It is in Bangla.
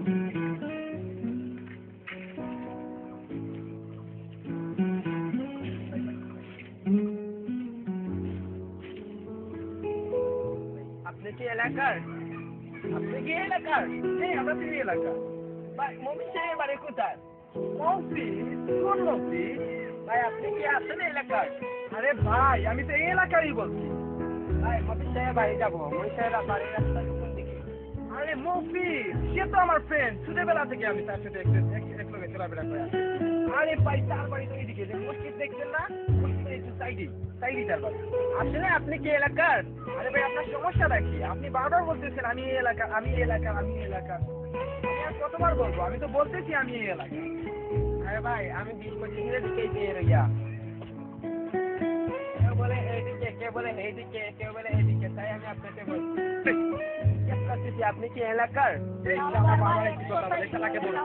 আপনি কি এলাকার? আপনি কি এলাকার? হ্যাঁ, আমরা কি এলাকা? ভাই মফিজ সাহেবের বাড়ি কোথায়? মফিজ? কোন মফিজ? ভাই আপনি কি আছেন এলাকার? আরে ভাই আমি তো এই এলাকারই বলছি। ভাই মফিজ সাহেবের বাড়ি যাবো। মফিজ সাহেবের বাড়ির রাস্তা কোন দিকে? আরে মফিজ সে তো আমার ফ্রেন্ড, ছোটবেলা থেকে আমি তার সাথে একলগে চলাফেরা করে আসি। আরে ভাই তার বাড়ি তো এইদিকে, যে মসজিদ দেখছেন না, মসজিদের একটু সাইডই তার বাড়ি। আসলে আপনি কি এলাকার? আরে ভাই আপনার সমস্যাটা কি? আপনি বারবার বলতেছেন আমি এই এলাকার, আমি এই এলাকার, আমি এই এলাকার। আমি আর কতবার বলবো? আমি তো বলতেছি আমি এই এলাকার। আরে ভাই আমি 20-25 দিকে পেয়ে রইয়া। কেউ বলে এইদিকে, কেউ বলে এইদিকে, কেউ বলে এইদিকে, তাই আমি আপনাকে বলছি। আপনি কি এলাকার? এই শালা বাবার কি কথা বলে, শালাকে বলো।